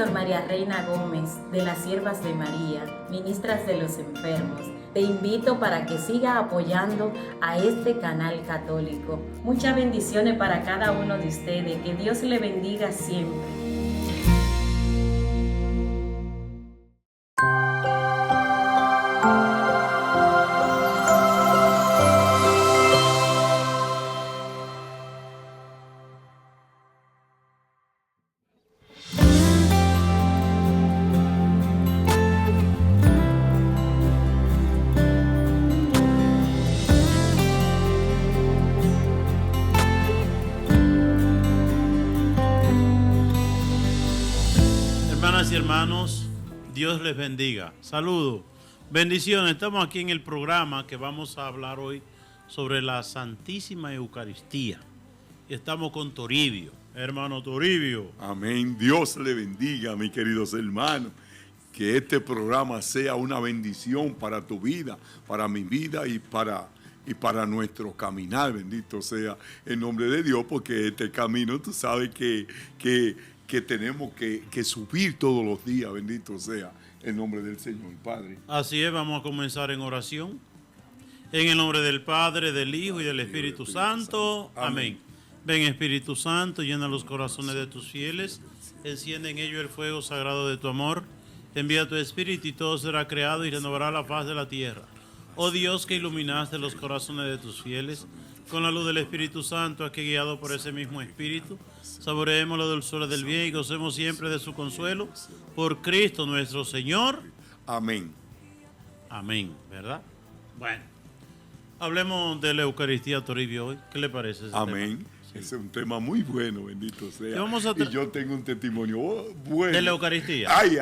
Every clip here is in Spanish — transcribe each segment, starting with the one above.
Sor María Reina Gómez, de las Siervas de María, ministras de los enfermos. Te invito para que siga apoyando a este canal católico. Muchas bendiciones para cada uno de ustedes. Que Dios le bendiga siempre. Hermanas y hermanos, Dios les bendiga. Saludos, bendiciones. Estamos aquí en el programa que vamos a hablar hoy sobre la Santísima Eucaristía. Y estamos con Toribio, hermano Toribio. Amén. Dios le bendiga, mis queridos hermanos. Que este programa sea una bendición para tu vida, para mi vida y para nuestro caminar. Bendito sea el nombre de Dios, porque este camino, tú sabes que tenemos que subir todos los días. Bendito sea el nombre del Señor, Padre. Así es, vamos a comenzar en oración. En el nombre del Padre, del Hijo y del Espíritu Santo. Amén. Ven, Espíritu Santo, llena los corazones de tus fieles, enciende en ellos el fuego sagrado de tu amor. Envía tu Espíritu y todo será creado y renovará la faz de la tierra. Oh Dios, que iluminaste los corazones de tus fieles, con la luz del Espíritu Santo, aquí guiado por ese mismo Espíritu, saboreemos la dulzura del bien y gocemos siempre de su consuelo. Por Cristo nuestro Señor. Amén. Amén, ¿verdad? Bueno, hablemos de la Eucaristía, Toribio, hoy. ¿Qué le parece ese Amén. tema? Sí. Ese es un tema muy bueno, bendito sea. Y yo tengo un testimonio bueno. ¿De la Eucaristía? Ay,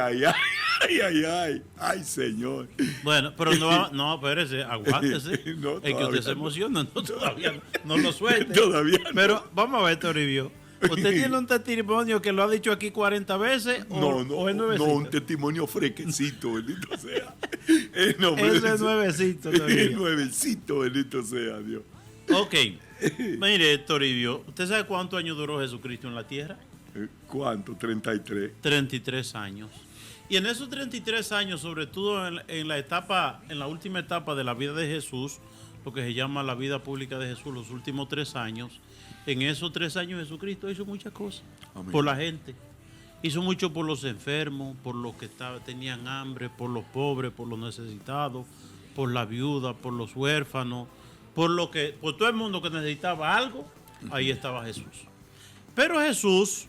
Señor. Bueno, pero no, espérese, aguántese. No, es que usted se emociona, no, todavía no lo suelte. Todavía no. Pero vamos a ver, Toribio. ¿Usted tiene un testimonio que lo ha dicho aquí 40 veces o es nuevecito? No, un testimonio fresquecito, bendito sea. Ese es nuevecito, Toribio. Es nuevecito, bendito sea Dios. Ok. Mire, Toribio, ¿usted sabe cuántos años duró Jesucristo en la tierra? ¿Cuánto? 33. 33 años. Y en esos 33 años, sobre todo en la última etapa de la vida de Jesús, lo que se llama la vida pública de Jesús, los últimos 3 años, en esos 3 años Jesucristo hizo muchas cosas. Amén. Por la gente. Hizo mucho por los enfermos, por los que tenían hambre, por los pobres, por los necesitados, por la viuda, por los huérfanos, por todo el mundo que necesitaba algo. Ahí estaba Jesús. Pero Jesús,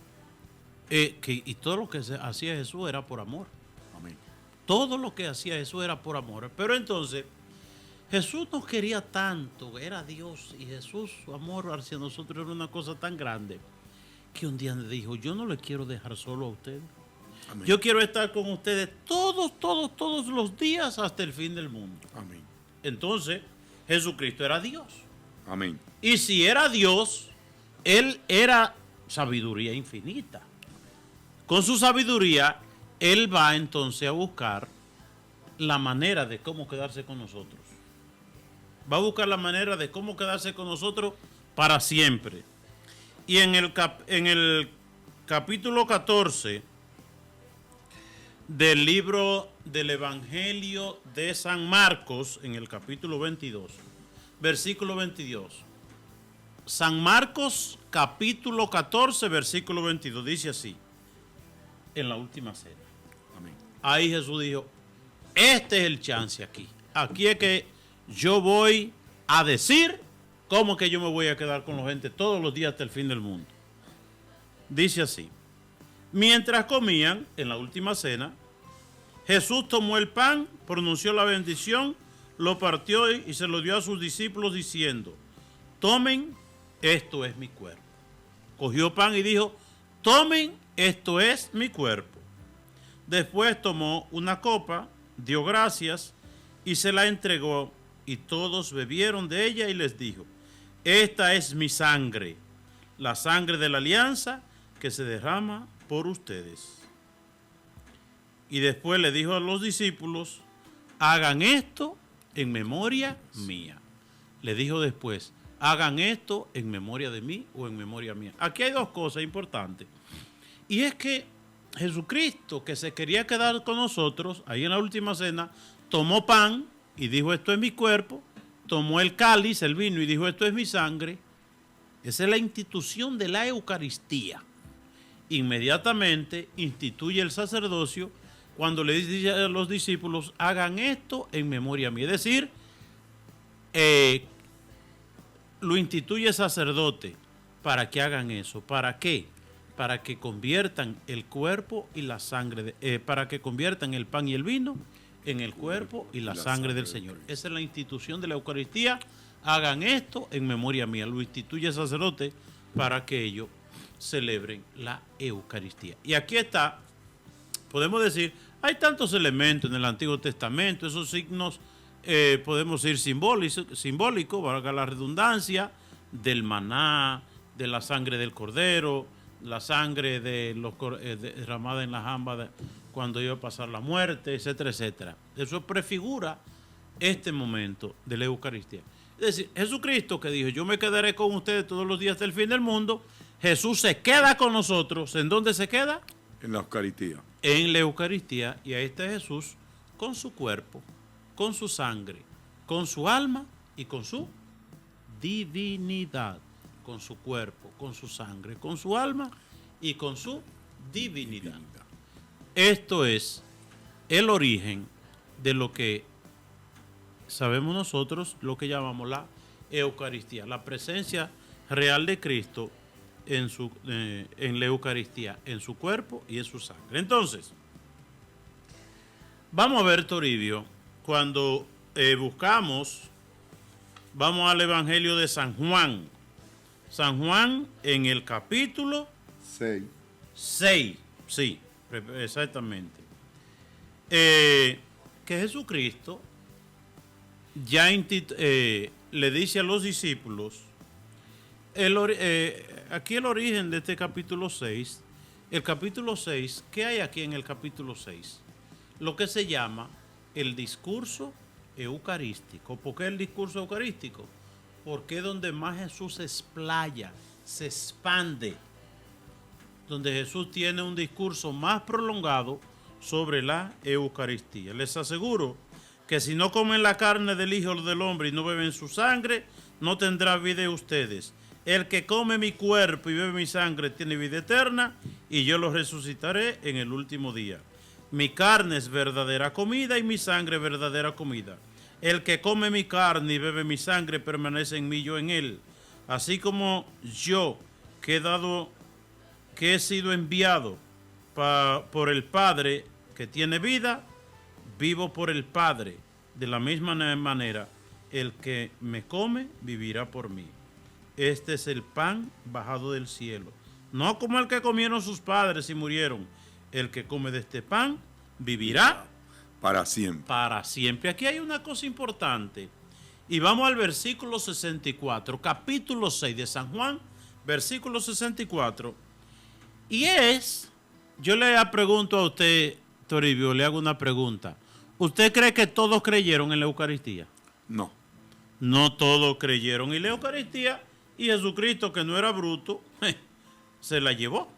y todo lo que hacía Jesús era por amor. Amén. Todo lo que hacía Jesús era por amor. Pero entonces, Jesús nos quería tanto, era Dios, y Jesús, su amor hacia nosotros era una cosa tan grande, que un día le dijo, yo no le quiero dejar solo a ustedes. Amén. Yo quiero estar con ustedes todos los días hasta el fin del mundo. Amén. Entonces, Jesucristo era Dios. Amén. Y si era Dios, Él era sabiduría infinita. Con su sabiduría, Él va entonces a buscar la manera de cómo quedarse con nosotros. Va a buscar la manera de cómo quedarse con nosotros para siempre. Y en el capítulo 14 del libro del Evangelio de San Marcos, en el capítulo 22, versículo 22. San Marcos, capítulo 14, versículo 22, dice así, en la última cena. Amén. Ahí Jesús dijo, este es el chance aquí. Aquí es que yo voy a decir cómo que yo me voy a quedar con la gente todos los días hasta el fin del mundo. Dice así, mientras comían en la última cena, Jesús tomó el pan, pronunció la bendición, lo partió y se lo dio a sus discípulos diciendo, tomen, esto es mi cuerpo. Cogió pan y dijo, tomen, esto es mi cuerpo. Después tomó una copa, dio gracias y se la entregó y todos bebieron de ella y les dijo, esta es mi sangre, la sangre de la alianza que se derrama por ustedes. Y después le dijo a los discípulos, hagan esto en memoria mía. Le dijo después, hagan esto en memoria de mí o en memoria mía. Aquí hay dos cosas importantes. Y es que Jesucristo, que se quería quedar con nosotros, ahí en la última cena, tomó pan y dijo, esto es mi cuerpo, tomó el cáliz, el vino, y dijo, esto es mi sangre. Esa es la institución de la Eucaristía. Inmediatamente instituye el sacerdocio cuando le dice a los discípulos, hagan esto en memoria mía. Es decir, lo instituye el sacerdote para que hagan eso. ¿Para qué? Para que conviertan el cuerpo y la sangre, para que conviertan el pan y el vino en el cuerpo y la sangre del Señor. Esa es la institución de la Eucaristía. Hagan esto en memoria mía. Lo instituye el sacerdote para que ellos celebren la Eucaristía. Y aquí está, podemos decir, hay tantos elementos en el Antiguo Testamento, esos signos podemos decir simbólicos, valga la redundancia, del maná, de la sangre del cordero, la sangre derramada en la jamba cuando iba a pasar la muerte, etcétera, etcétera. Eso prefigura este momento de la Eucaristía. Es decir, Jesucristo que dijo, yo me quedaré con ustedes todos los días del fin del mundo, Jesús se queda con nosotros. ¿En dónde se queda? En la Eucaristía. En la Eucaristía, y ahí está Jesús con su cuerpo, con su sangre, con su alma y con su divinidad. Con su cuerpo, con su sangre, con su alma y con su divinidad. Esto es el origen de lo que sabemos nosotros, lo que llamamos la Eucaristía, la presencia real de Cristo en la Eucaristía, en su cuerpo y en su sangre. Entonces, vamos a ver, Toribio, cuando vamos al Evangelio de San Juan. San Juan en el capítulo 6, sí, exactamente. Que Jesucristo ya le dice a los discípulos, aquí el origen de este capítulo 6, el capítulo 6, ¿qué hay aquí en el capítulo 6? Lo que se llama el discurso eucarístico. ¿Por qué el discurso eucarístico? Porque es donde más Jesús se explaya, se expande, donde Jesús tiene un discurso más prolongado sobre la Eucaristía. Les aseguro que si no comen la carne del Hijo del Hombre y no beben su sangre, no tendrá vida en ustedes. El que come mi cuerpo y bebe mi sangre tiene vida eterna, y yo lo resucitaré en el último día. Mi carne es verdadera comida y mi sangre verdadera comida. El que come mi carne y bebe mi sangre permanece en mí, yo en él. Así como yo que he sido enviado por el Padre que tiene vida, vivo por el Padre. De la misma manera, el que me come vivirá por mí. Este es el pan bajado del cielo. No como el que comieron sus padres y murieron. El que come de este pan vivirá para siempre. Para siempre. Aquí hay una cosa importante. Y vamos al versículo 64, capítulo 6 de San Juan, versículo 64. Y yo le pregunto a usted, Toribio, le hago una pregunta. ¿Usted cree que todos creyeron en la Eucaristía? No. No todos creyeron en la Eucaristía, y Jesucristo, que no era bruto, se la llevó.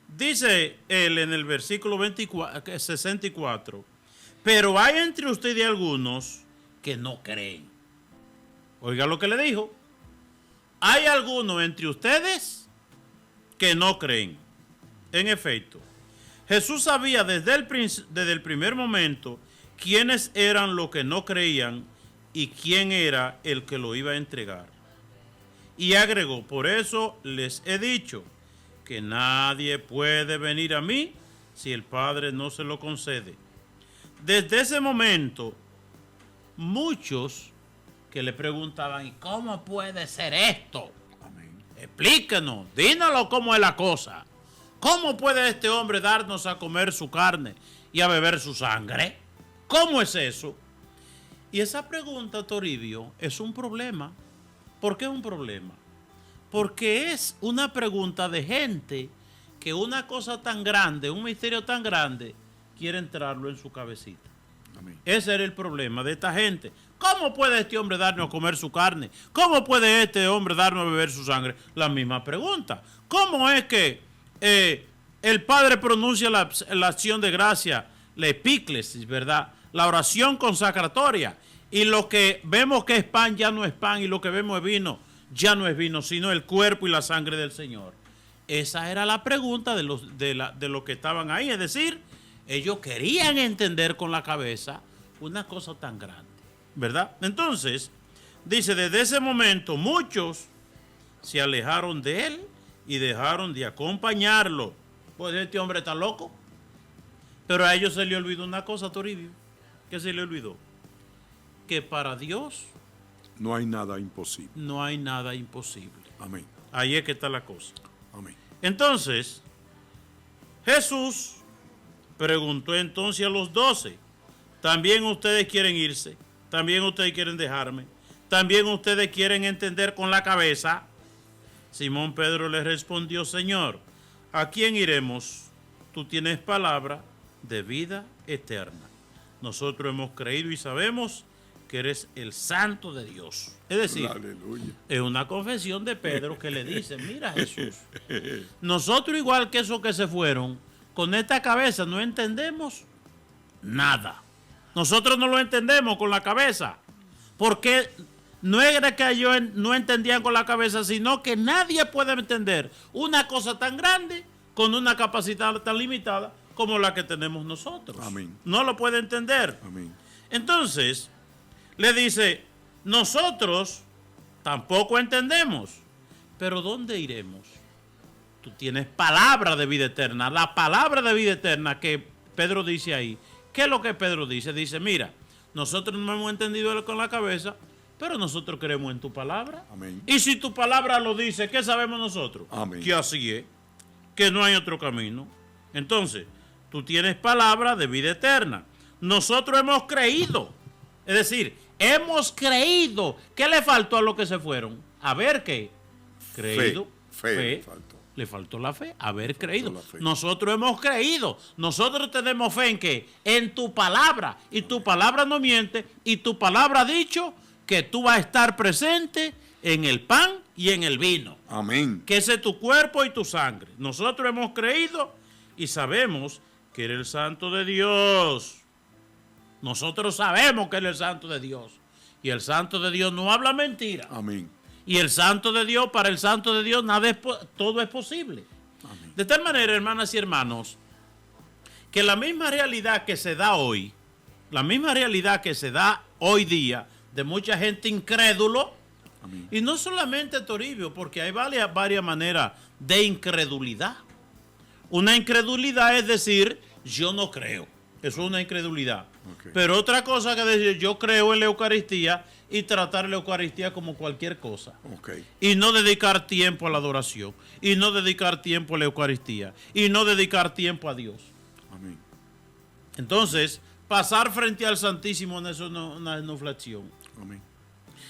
Dice él en el versículo 64, pero hay entre ustedes algunos que no creen. Oiga lo que le dijo. Hay algunos entre ustedes que no creen. En efecto, Jesús sabía desde el primer momento quiénes eran los que no creían y quién era el que lo iba a entregar. Y agregó, por eso les he dicho que nadie puede venir a mí si el Padre no se lo concede. Desde ese momento, muchos que le preguntaban, ¿y cómo puede ser esto? Amén. Explíquenos, dínoslo cómo es la cosa. ¿Cómo puede este hombre darnos a comer su carne y a beber su sangre? ¿Cómo es eso? Y esa pregunta, Toribio, es un problema. ¿Por qué es un problema? Porque es una pregunta de gente que una cosa tan grande, un misterio tan grande, quiere entrarlo en su cabecita. Amén. Ese era el problema de esta gente. ¿Cómo puede este hombre darnos a comer su carne? ¿Cómo puede este hombre darnos a beber su sangre? La misma pregunta. ¿Cómo es que el Padre pronuncia la acción de gracia, la epíclesis, ¿verdad? La oración consacratoria. Y lo que vemos que es pan ya no es pan, y lo que vemos es vino ya no es vino, sino el cuerpo y la sangre del Señor. Esa era la pregunta de los que estaban ahí. Es decir, ellos querían entender con la cabeza una cosa tan grande, ¿verdad? Entonces, dice, desde ese momento muchos se alejaron de él y dejaron de acompañarlo. Pues este hombre está loco. Pero a ellos se le olvidó una cosa, Toribio. ¿Qué se le olvidó? Que para Dios no hay nada imposible. no hay nada imposible. Amén. Ahí es que está la cosa. Amén. Entonces, Jesús preguntó entonces a los 12, ¿también ustedes quieren irse? ¿También ustedes quieren dejarme? ¿También ustedes quieren entender con la cabeza? Simón Pedro le respondió, Señor, ¿a quién iremos? Tú tienes palabra de vida eterna. Nosotros hemos creído y sabemos que eres el Santo de Dios. Es decir, aleluya, es una confesión de Pedro que le dice, mira Jesús, nosotros igual que esos que se fueron, con esta cabeza no entendemos nada. Nosotros no lo entendemos con la cabeza, porque no era que ellos no entendían con la cabeza, sino que nadie puede entender una cosa tan grande con una capacidad tan limitada como la que tenemos nosotros. Amén. No lo puede entender. amén. Entonces, le dice, nosotros tampoco entendemos, pero ¿dónde iremos? Tú tienes palabra de vida eterna. La palabra de vida eterna que Pedro dice ahí. ¿Qué es lo que Pedro dice? Dice, mira, nosotros no hemos entendido con la cabeza, pero nosotros creemos en tu palabra. Amén. Y si tu palabra lo dice, ¿qué sabemos nosotros? Amén. Que así es, que no hay otro camino. Entonces, tú tienes palabra de vida eterna. Nosotros hemos creído. Es decir, hemos creído. ¿Qué le faltó a los que se fueron? Haber ¿qué? Creído. Fe faltó. Le faltó la fe, haber creído. La fe. Nosotros hemos creído. Nosotros tenemos fe en ¿qué? En tu palabra. Y tu palabra no miente. Y tu palabra ha dicho que tú vas a estar presente en el pan y en el vino. Amén. Que ese es tu cuerpo y tu sangre. Nosotros hemos creído y sabemos que eres el Santo de Dios. Nosotros sabemos que Él es el Santo de Dios. Y el Santo de Dios no habla mentira. Amén. Y el Santo de Dios, para el Santo de Dios, todo es posible. Amén. De tal manera, hermanas y hermanos, que la misma realidad que se da hoy, la misma realidad que se da hoy día, de mucha gente incrédulo, Amén. y no solamente Toribio, porque hay varias maneras de incredulidad. Una incredulidad es decir, yo no creo. Eso es una incredulidad. Okay. Pero otra cosa que decir, yo creo en la Eucaristía y tratar la Eucaristía como cualquier cosa. Okay. Y no dedicar tiempo a la adoración. Y no dedicar tiempo a la Eucaristía. Y no dedicar tiempo a Dios. Amén. Entonces, pasar frente al Santísimo no es una genuflexión. Amén.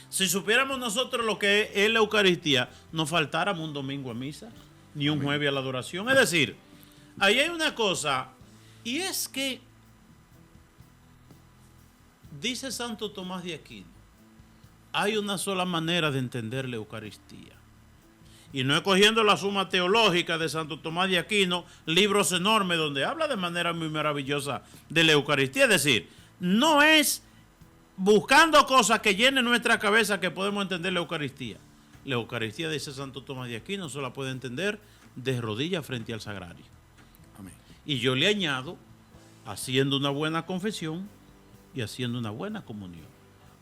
Si supiéramos nosotros lo que es la Eucaristía, no faltáramos un domingo a misa, ni un jueves a la adoración. Es decir, ahí hay una cosa, y es que dice Santo Tomás de Aquino, hay una sola manera de entender la Eucaristía. Y no es cogiendo la suma teológica de Santo Tomás de Aquino, libros enormes donde habla de manera muy maravillosa de la Eucaristía. Es decir, no es buscando cosas que llenen nuestra cabeza que podemos entender la Eucaristía. La Eucaristía, dice Santo Tomás de Aquino, se la puede entender de rodillas frente al sagrario. Amén. Y yo le añado, haciendo una buena confesión y haciendo una buena comunión.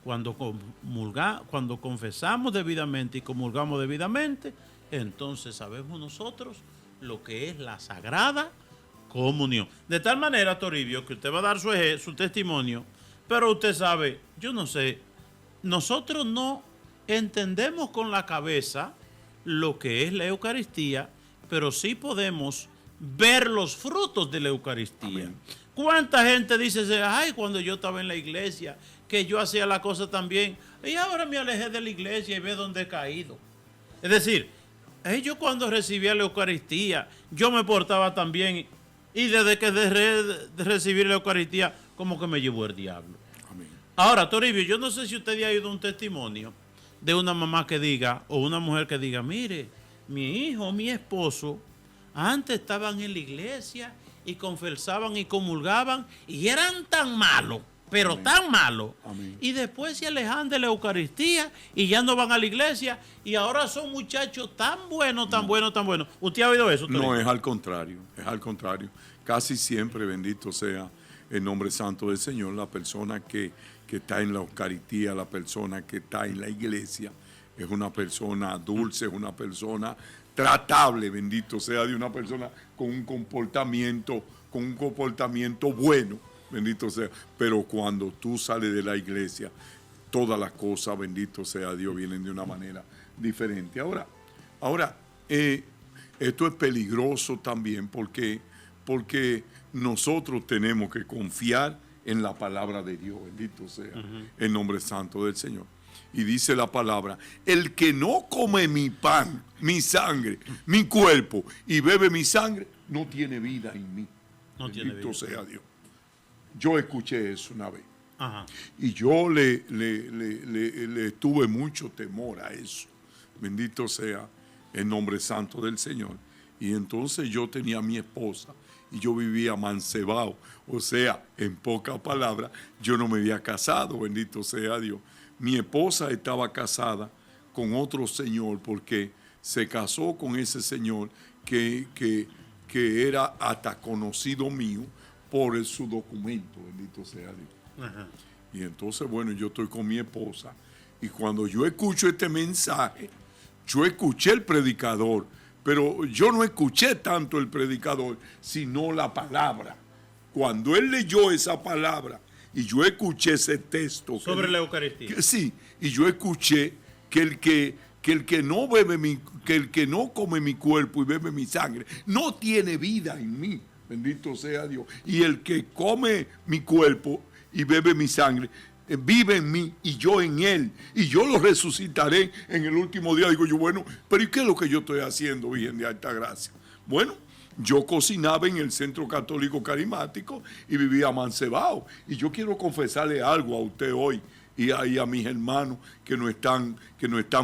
Cuando confesamos debidamente y comulgamos debidamente, entonces sabemos nosotros lo que es la sagrada comunión. De tal manera, Toribio, que usted va a dar su testimonio, pero usted sabe, yo no sé, nosotros no entendemos con la cabeza lo que es la Eucaristía, pero sí podemos ver los frutos de la Eucaristía. Amén. ¿Cuánta gente dice, ay, cuando yo estaba en la iglesia, que yo hacía la cosa tan bien, y ahora me alejé de la iglesia y ve dónde he caído? Es decir, yo cuando recibía la Eucaristía, yo me portaba tan bien, y desde que dejé de recibir la Eucaristía, como que me llevó el diablo. Amén. Ahora, Toribio, yo no sé si usted ha oído un testimonio de una mamá que diga, o una mujer que diga, mire, mi hijo, mi esposo, antes estaban en la iglesia y confesaban y comulgaban y eran tan malos, pero Amén. tan malos. Amén. Y después se alejan de la Eucaristía y ya no van a la iglesia y ahora son muchachos tan buenos, tan buenos, tan buenos. ¿Usted ha oído eso, Toribio? No, es al contrario, es al contrario. Casi siempre, bendito sea el nombre santo del Señor, la persona que está en la Eucaristía, la persona que está en la iglesia, es una persona dulce, es una persona tratable, bendito sea, de una persona con un comportamiento bueno, bendito sea. Pero cuando tú sales de la iglesia, todas las cosas, bendito sea Dios, vienen de una manera diferente. Ahora, esto es peligroso también porque nosotros tenemos que confiar en la palabra de Dios, bendito sea el nombre santo del Señor. Y dice la palabra, el que no come mi pan, mi sangre, mi cuerpo y bebe mi sangre, no tiene vida en mí. No tiene Bendito vida. sea Dios. Yo escuché eso una vez. Ajá. Y yo le tuve mucho temor a eso. Bendito sea el nombre santo del Señor. Y entonces yo tenía a mi esposa y yo vivía mancebado. O sea, en pocas palabras, yo no me había casado, bendito sea Dios. Mi esposa estaba casada con otro señor porque se casó con ese señor que era hasta conocido mío por su documento, bendito sea Dios. Ajá. Y entonces, bueno, yo estoy con mi esposa y cuando yo escucho este mensaje, yo escuché el predicador, pero yo no escuché tanto el predicador, sino la palabra. Cuando él leyó esa palabra y yo escuché ese texto. Sobre la Eucaristía. Sí, y yo escuché que el que no bebe que el que no come mi cuerpo y bebe mi sangre, no tiene vida en mí. Bendito sea Dios. Y el que come mi cuerpo y bebe mi sangre, vive en mí y yo en él. Y yo lo resucitaré en el último día. Digo yo, bueno, pero ¿y qué es lo que yo estoy haciendo, Virgen de Alta Gracia? Bueno, yo cocinaba en el Centro Católico Carismático y vivía mancebado. Y yo quiero confesarle algo a usted hoy y a mis hermanos que nos están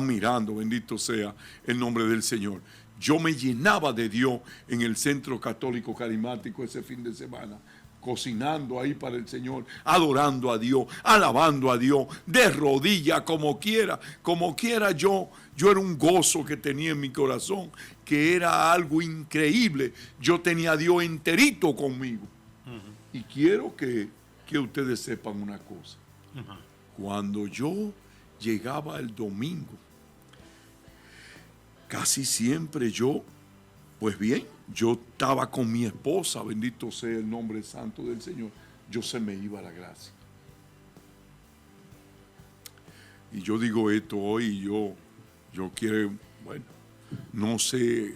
mirando. Bendito sea el nombre del Señor. Yo me llenaba de Dios en el Centro Católico Carismático ese fin de semana, cocinando ahí para el Señor, adorando a Dios, alabando a Dios, de rodillas, como quiera yo era un gozo que tenía en mi corazón, que era algo increíble. Yo tenía a Dios enterito conmigo. Y quiero que ustedes sepan una cosa. Cuando yo llegaba el domingo, casi siempre yo estaba con mi esposa, bendito sea el nombre santo del Señor, yo se me iba la gracia. Y yo digo esto hoy y yo quiero, bueno, no sé,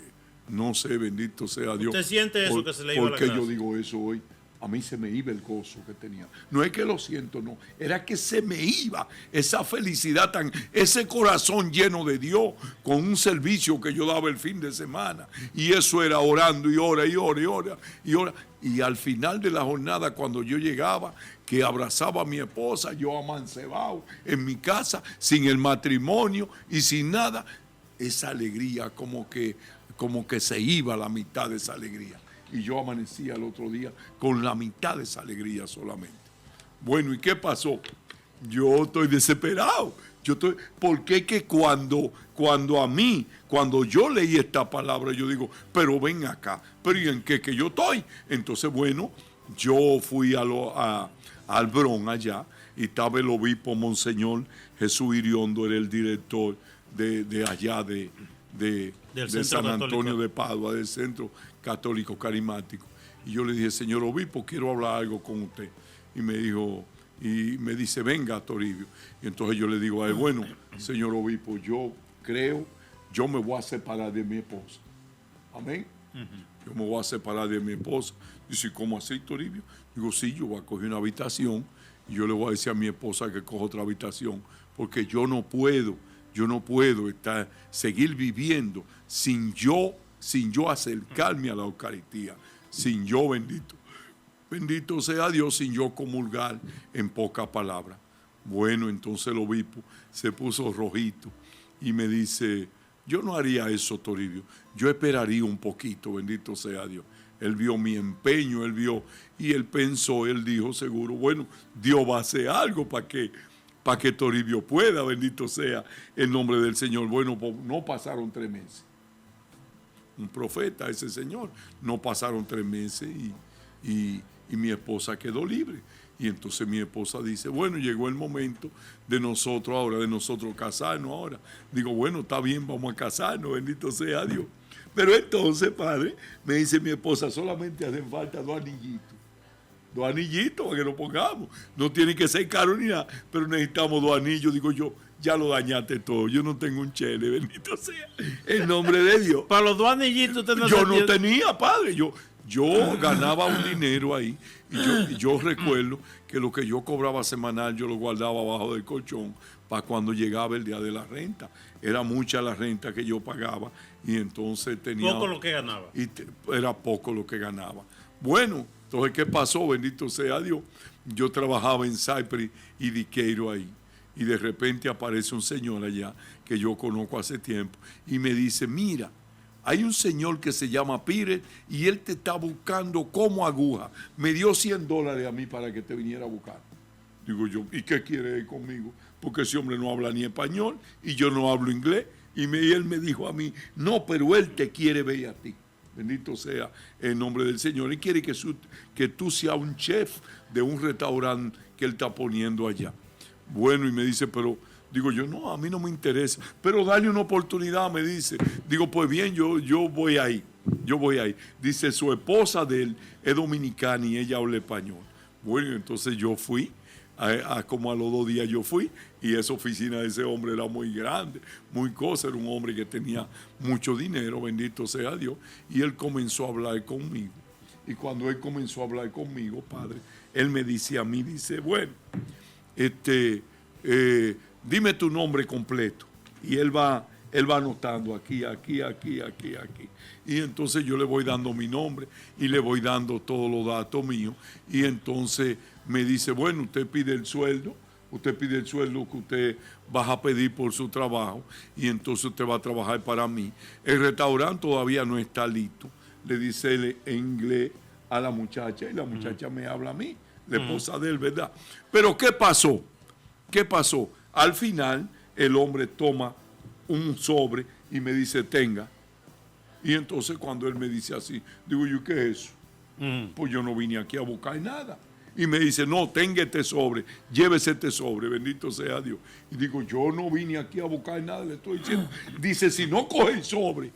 bendito sea Dios. ¿Usted siente eso que se le iba la gracia? ¿Por qué yo digo eso hoy? A mí se me iba el gozo que tenía. No es que lo siento, no. Era que se me iba esa felicidad, ese corazón lleno de Dios con un servicio que yo daba el fin de semana. Y eso era orando y ora y ora y ora y ora. Y al final de la jornada, cuando yo llegaba, que abrazaba a mi esposa, yo amancebado en mi casa, sin el matrimonio y sin nada, esa alegría como que se iba la mitad de esa alegría. Y yo amanecía el otro día con la mitad de esa alegría solamente. Bueno, ¿y qué pasó? Yo estoy desesperado. Porque es que cuando yo leí esta palabra, yo digo, pero ven acá, pero ¿y en qué que yo estoy? Entonces, bueno, yo fui al Bron allá y estaba el obispo Monseñor Jesús Iriondo, era el director de allá de San Antonio de Padua, del Centro Católico Carismático. Y yo le dije, señor obispo, quiero hablar algo con usted. Y me dice, venga, Toribio. Y entonces yo le digo a él, bueno, señor obispo, yo me voy a separar de mi esposa. Amén. Yo me voy a separar de mi esposa. Dice, ¿cómo así, Toribio? Digo, sí, yo voy a coger una habitación y yo le voy a decir a mi esposa que coja otra habitación, porque yo no puedo seguir viviendo sin yo acercarme a la Eucaristía, sin yo, bendito sea Dios, sin yo comulgar, en pocas palabras. Bueno, entonces el obispo se puso rojito y me dice, yo no haría eso, Toribio. Yo esperaría un poquito, bendito sea Dios. Él vio mi empeño, él vio, y él pensó, él dijo seguro, bueno, Dios va a hacer algo para que Toribio pueda, bendito sea el nombre del Señor. Bueno, pues no pasaron 3 meses. Un profeta, ese señor, no pasaron 3 meses y mi esposa quedó libre. Y entonces mi esposa dice, bueno, llegó el momento de nosotros ahora, de nosotros casarnos ahora. Digo, bueno, está bien, vamos a casarnos, bendito sea Dios. Pero entonces, padre, me dice mi esposa, solamente hacen falta 2 anillitos. 2 anillitos para que nos pongamos. No tienen que ser caros ni nada, pero necesitamos 2 anillos. Digo yo, ya lo dañaste todo. Yo no tengo un chele, bendito sea el nombre de Dios. Para los 2 anillitos usted no Yo no tenía, padre. Yo ganaba un dinero ahí y yo recuerdo que lo que yo cobraba semanal yo lo guardaba abajo del colchón para cuando llegaba el día de la renta. Era mucha la renta que yo pagaba y entonces tenía... Poco lo que ganaba. Era poco lo que ganaba. Bueno, entonces, ¿qué pasó? Bendito sea Dios. Yo trabajaba en Cypress y Diqueiro ahí. Y de repente aparece un señor allá que yo conozco hace tiempo y me dice, mira, hay un señor que se llama Pires y él te está buscando como aguja. Me dio $100 a mí para que te viniera a buscar. Digo yo, ¿y qué quiere él conmigo? Porque ese hombre no habla ni español y yo no hablo inglés. Y él me dijo a mí, no, pero él te quiere ver a ti. Bendito sea el nombre del Señor. Él quiere que tú seas un chef de un restaurante que él está poniendo allá. Bueno, y me dice, pero... Digo yo, no, a mí no me interesa. Pero dale una oportunidad, me dice. Digo, pues bien, yo voy ahí. Yo voy ahí. Dice, su esposa de él es dominicana y ella habla español. Bueno, entonces yo fui. Como a los 2 días yo fui. Y esa oficina de ese hombre era muy grande. Muy cosa. Era un hombre que tenía mucho dinero. Bendito sea Dios. Y él comenzó a hablar conmigo. Y cuando él comenzó a hablar conmigo, padre, él me dice a mí, dice, bueno, dime tu nombre completo. Y él va anotando aquí. Y entonces yo le voy dando mi nombre y le voy dando todos los datos míos. Y entonces me dice, bueno, usted pide el sueldo que usted va a pedir por su trabajo. Y entonces usted va a trabajar para mí. El restaurante todavía no está listo. Le dice él en inglés a la muchacha y la muchacha me habla a mí, la esposa de él, ¿verdad? Pero ¿qué pasó? Al final, el hombre toma un sobre y me dice, tenga. Y entonces cuando él me dice así, digo yo, ¿qué es eso? Pues yo no vine aquí a buscar nada. Y me dice, no, tenga este sobre, llévese este sobre, bendito sea Dios. Y digo, yo no vine aquí a buscar nada, le estoy diciendo. Dice, si no coge el sobre,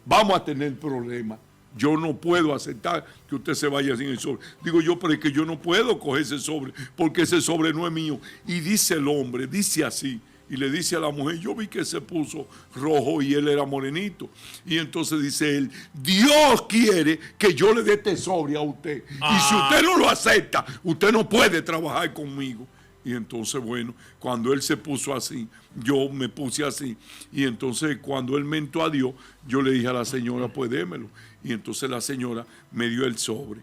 vamos a tener problemas. Yo no puedo aceptar que usted se vaya sin el sobre. Digo yo, pero es que yo no puedo coger ese sobre, porque ese sobre no es mío. Y dice el hombre, dice así, y le dice a la mujer, yo vi que se puso rojo y él era morenito. Y entonces dice él, Dios quiere que yo le dé este sobre a usted. Y si usted no lo acepta, usted no puede trabajar conmigo. Y entonces, bueno, cuando él se puso así, yo me puse así. Y entonces, cuando él mentó a Dios, yo le dije a la señora, pues démelo. Y entonces la señora me dio el sobre.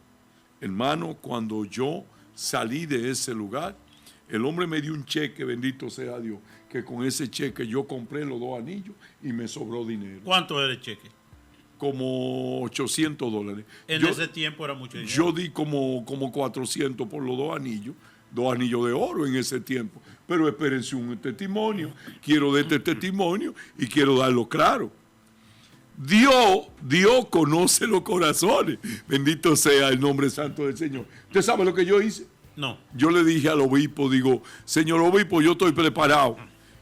Hermano, cuando yo salí de ese lugar, el hombre me dio un cheque, bendito sea Dios, que con ese cheque yo compré los 2 anillos y me sobró dinero. ¿Cuánto era el cheque? Como $800. En ese tiempo era mucho dinero. Yo di como 400 por los 2 anillos. 2 anillos de oro en ese tiempo. Pero espérense un testimonio. Quiero de este testimonio y quiero darlo claro. Dios conoce los corazones. Bendito sea el nombre santo del Señor. ¿Usted sabe lo que yo hice? No. Yo le dije al obispo, digo, señor obispo, yo estoy preparado.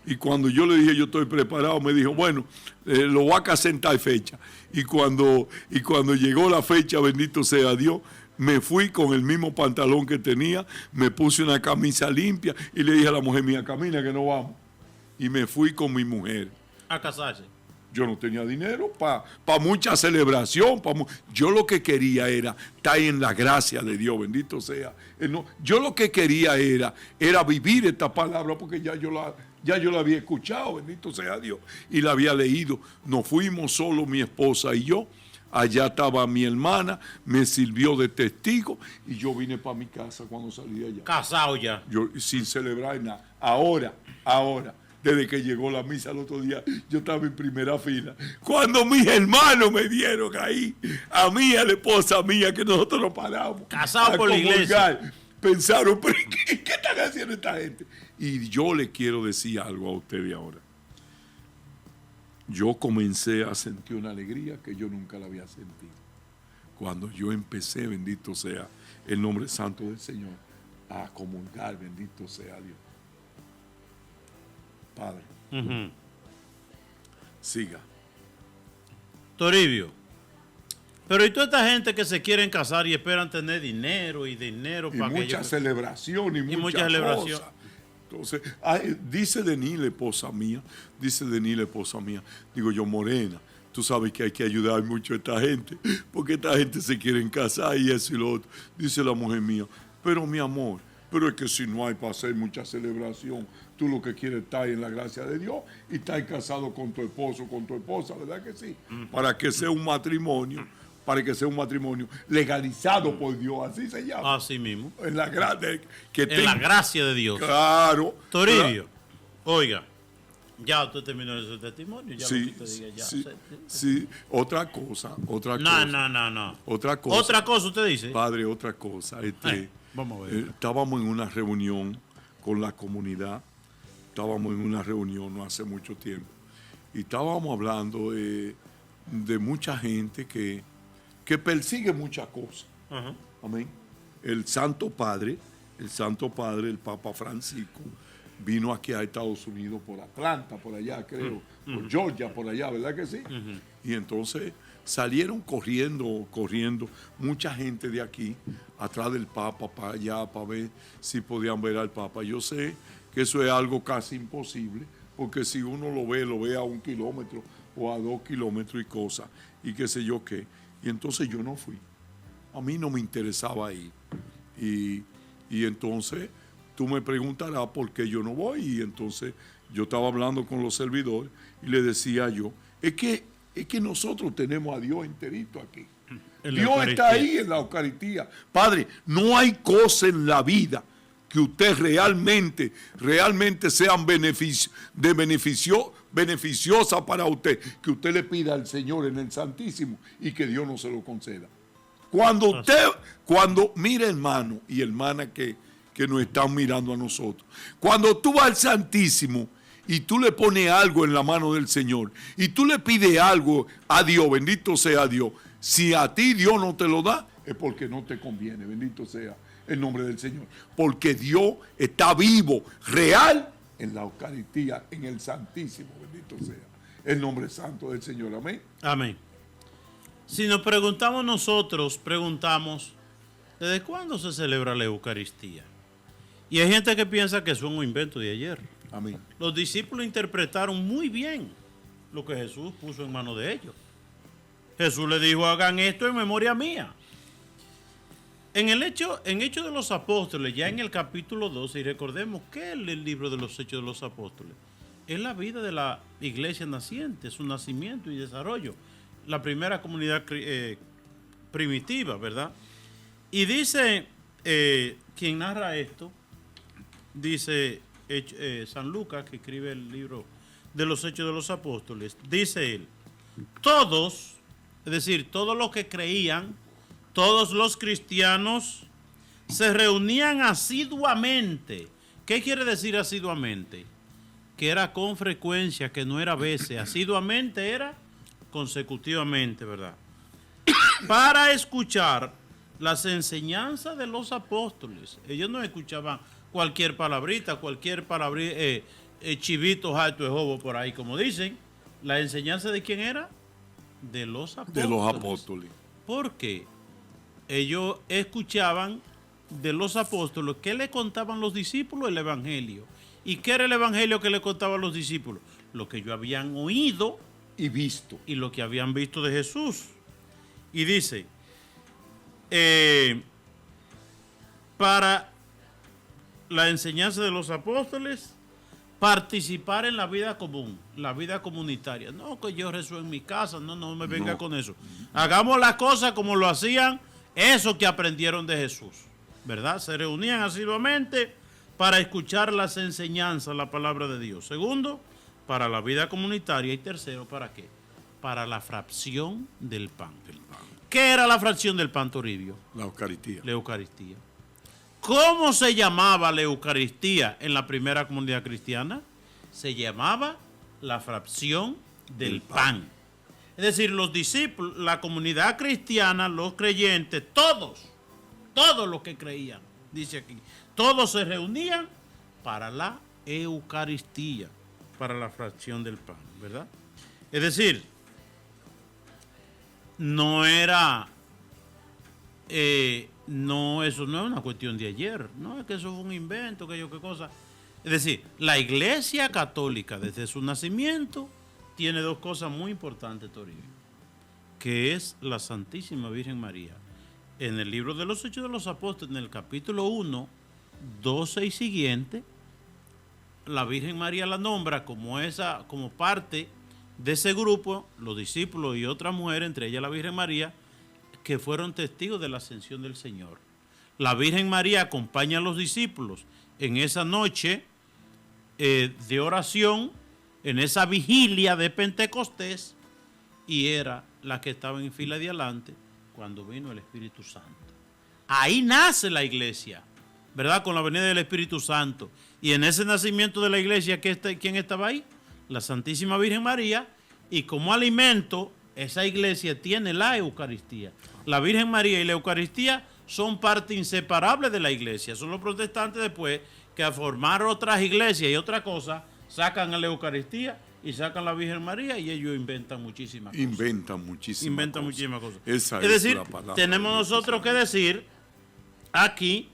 Y cuando yo le dije yo estoy preparado, me dijo, bueno, lo voy a casar en tal fecha. Y cuando llegó la fecha, bendito sea Dios, me fui con el mismo pantalón que tenía, me puse una camisa limpia y le dije a la mujer mía, camina que no vamos. Y me fui con mi mujer. A casarse. Yo no tenía dinero para mucha celebración. Yo lo que quería era estar en la gracia de Dios, bendito sea. Yo lo que quería era vivir esta palabra porque ya yo la había escuchado, bendito sea Dios, y la había leído. Nos fuimos solo mi esposa y yo. Allá estaba mi hermana, me sirvió de testigo y yo vine para mi casa cuando salí de allá. Casado ya. Yo sin celebrar nada. Ahora, desde que llegó la misa el otro día, yo estaba en primera fila. Cuando mis hermanos me dieron ahí, a mí, a la esposa mía, que nosotros nos paramos. Casado por la iglesia. Pensaron, pero ¿qué están haciendo esta gente? Y yo le quiero decir algo a ustedes ahora. Yo comencé a sentir una alegría que yo nunca la había sentido. Cuando yo empecé, bendito sea el nombre santo del Señor, a comulgar, bendito sea Dios. Padre, siga. Toribio, pero ¿y toda esta gente que se quieren casar y esperan tener dinero y dinero Y para que mucha celebración y mucha celebración? cosa. Entonces, dice Denis, la esposa mía, digo yo, Morena, tú sabes que hay que ayudar mucho a esta gente, porque esta gente se quieren casar y eso y lo otro. Dice la mujer mía, pero mi amor, pero es que si no hay para hacer mucha celebración, tú lo que quieres es estar en la gracia de Dios y estar casado con tu esposo, con tu esposa, ¿verdad que sí? Para que sea un matrimonio, legalizado por Dios, así se llama. Así mismo. En la gracia de Dios. Claro. Toribio, oiga, ya usted terminó ese testimonio. Ya Sí, lo que usted diga, ya. sí. Otra cosa. No. Otra cosa. Otra cosa usted dice. Padre, otra cosa. Vamos a ver. Estábamos en una reunión con la comunidad. Estábamos en una reunión no hace mucho tiempo. Y estábamos hablando de mucha gente que persigue muchas cosas. Ajá. Amén. El Santo Padre, el Papa Francisco, vino aquí a Estados Unidos por Atlanta, por allá, creo, por Georgia, por allá, ¿verdad que sí? Y entonces salieron corriendo mucha gente de aquí, atrás del Papa, para allá, para ver si podían ver al Papa. Yo sé que eso es algo casi imposible, porque si uno lo ve a 1 kilómetro o a 2 kilómetros y cosas, y qué sé yo qué. Y entonces yo no fui. A mí no me interesaba ir. Y entonces tú me preguntarás por qué yo no voy. Y entonces yo estaba hablando con los servidores y le decía yo, es que nosotros tenemos a Dios enterito aquí. Dios está ahí en la Eucaristía. Padre, no hay cosa en la vida que usted realmente sean beneficiosa para usted, que usted le pida al Señor en el Santísimo y que Dios no se lo conceda. Mire, hermano y hermana que nos están mirando a nosotros, cuando tú vas al Santísimo y tú le pones algo en la mano del Señor y tú le pides algo a Dios, bendito sea Dios, si a ti Dios no te lo da, es porque no te conviene, bendito sea el nombre del Señor, porque Dios está vivo, real, en la Eucaristía, en el Santísimo, bendito sea el nombre santo del Señor, amén. Amén. Si nos preguntamos nosotros, ¿desde cuándo se celebra la Eucaristía? Y hay gente que piensa que eso es un invento de ayer. Amén. Los discípulos interpretaron muy bien lo que Jesús puso en manos de ellos. Jesús le dijo, hagan esto en memoria mía. En Hechos de los Apóstoles, ya en el capítulo 12, y recordemos que el libro de los Hechos de los Apóstoles es la vida de la iglesia naciente, su nacimiento y desarrollo, la primera comunidad primitiva, ¿verdad? Y dice, quien narra esto, dice San Lucas, que escribe el libro de los Hechos de los Apóstoles, dice él, todos, es decir, todos los que creían, todos los cristianos se reunían asiduamente. ¿Qué quiere decir asiduamente? Que era con frecuencia, que no era a veces. Asiduamente era consecutivamente, ¿verdad? Para escuchar las enseñanzas de los apóstoles. Ellos no escuchaban cualquier palabrita, chivito, alto de jobo por ahí, como dicen. ¿La enseñanza de quién era? De los apóstoles. De los apóstoles. ¿Por qué? Ellos escuchaban de los apóstoles qué le contaban los discípulos el evangelio. ¿Y qué era el evangelio que le contaban los discípulos? Lo que ellos habían oído y visto. Y lo que habían visto de Jesús. Y dice, para la enseñanza de los apóstoles, participar en la vida común, la vida comunitaria. No, que yo rezo en mi casa, no me venga con eso. Hagamos las cosas como lo hacían esos que aprendieron de Jesús, ¿verdad? Se reunían asiduamente para escuchar las enseñanzas, la palabra de Dios. Segundo, para la vida comunitaria. Y tercero, ¿para qué? Para la fracción del pan. ¿Qué era la fracción del pan, Toribio? La Eucaristía. La Eucaristía. ¿Cómo se llamaba la Eucaristía en la primera comunidad cristiana? Se llamaba la fracción del pan. Es decir, los discípulos, la comunidad cristiana, los creyentes, todos los que creían, dice aquí, todos se reunían para la Eucaristía, para la fracción del pan, ¿verdad? Es decir, no era, eso no es una cuestión de ayer, no es que eso fue un invento, que yo qué cosa. Es decir, la Iglesia Católica desde su nacimiento tiene dos cosas muy importantes, Toribio, que es la Santísima Virgen María. En el libro de los Hechos de los Apóstoles, en el capítulo 1, 12 y siguiente, la Virgen María la nombra como parte de ese grupo, los discípulos y otras mujeres, entre ellas la Virgen María, que fueron testigos de la ascensión del Señor. La Virgen María acompaña a los discípulos en esa noche de oración, en esa vigilia de Pentecostés, y era la que estaba en fila de adelante cuando vino el Espíritu Santo. Ahí nace la iglesia, ¿verdad? Con la venida del Espíritu Santo. Y en ese nacimiento de la iglesia, ¿quién estaba ahí? La Santísima Virgen María. Y como alimento, esa iglesia tiene la Eucaristía. La Virgen María y la Eucaristía son parte inseparable de la iglesia. Son los protestantes después que a formar otras iglesias y otras cosas, sacan a la Eucaristía y sacan a la Virgen María y ellos inventan muchísimas cosas. Inventan muchísimas cosas. Es decir, tenemos nosotros que decir aquí,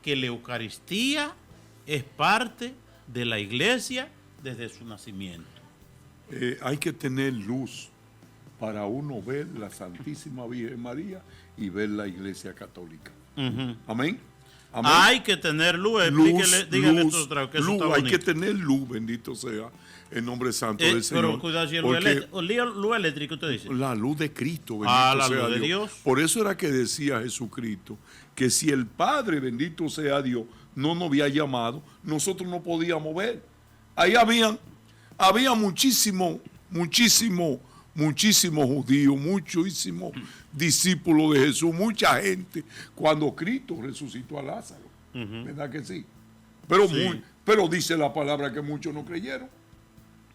que la Eucaristía es parte de la iglesia desde su nacimiento. Hay que tener luz para uno ver la Santísima Virgen María y ver la Iglesia Católica. Amén. Amén. Hay que tener luz. Dígale luz, que luz, hay que tener luz, bendito sea el nombre santo del Señor. Pero cuidado, si es luz eléctrica, usted dice. La luz de Cristo, bendito sea la luz de Dios. Por eso era que decía Jesucristo que si el Padre, bendito sea Dios, no nos había llamado, nosotros no podíamos ver. Ahí había muchísimos judíos, muchísimos discípulos de Jesús, mucha gente, cuando Cristo resucitó a Lázaro. ¿Verdad que sí? Pero dice la palabra que muchos no creyeron.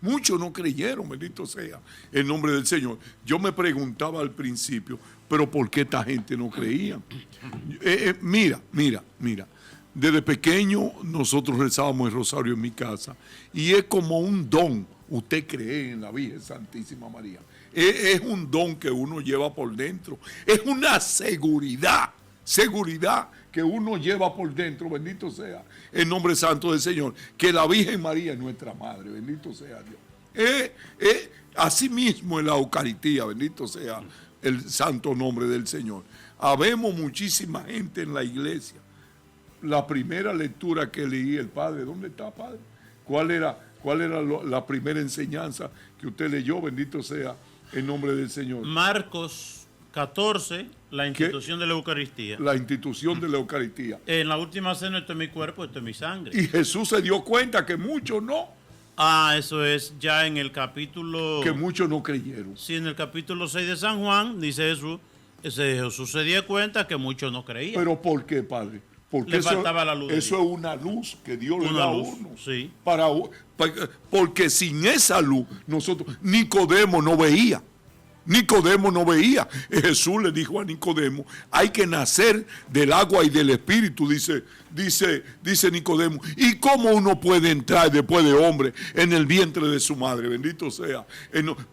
Muchos no creyeron, bendito sea el nombre del Señor. Yo me preguntaba al principio, pero ¿por qué esta gente no creía? Mira. Desde pequeño nosotros rezábamos el rosario en mi casa y es como un don. Usted cree en la Virgen Santísima María. Es un don que uno lleva por dentro. Es una seguridad que uno lleva por dentro, bendito sea el nombre santo del Señor, que la Virgen María es nuestra madre, bendito sea Dios. Así mismo en la Eucaristía, bendito sea el santo nombre del Señor. Habemos muchísima gente en la iglesia. La primera lectura que leí, el Padre, ¿dónde está, Padre? ¿Cuál era la primera enseñanza que usted leyó? Bendito sea el nombre del Señor. Marcos 14, la institución de la Eucaristía. La institución de la Eucaristía. En la última cena, esto es mi cuerpo, esto es mi sangre. Y Jesús se dio cuenta que muchos no. Eso es ya en el capítulo... Que muchos no creyeron. Sí, en el capítulo 6 de San Juan, dice Jesús se dio cuenta que muchos no creían. ¿Pero por qué, Padre? Porque le faltaba la luz. Eso es una luz que Dios le da a uno. Sí. Porque sin esa luz, Nicodemo no veía. Jesús le dijo a Nicodemo, hay que nacer del agua y del espíritu, dice Nicodemo. ¿Y cómo uno puede entrar después de hombre en el vientre de su madre? Bendito sea.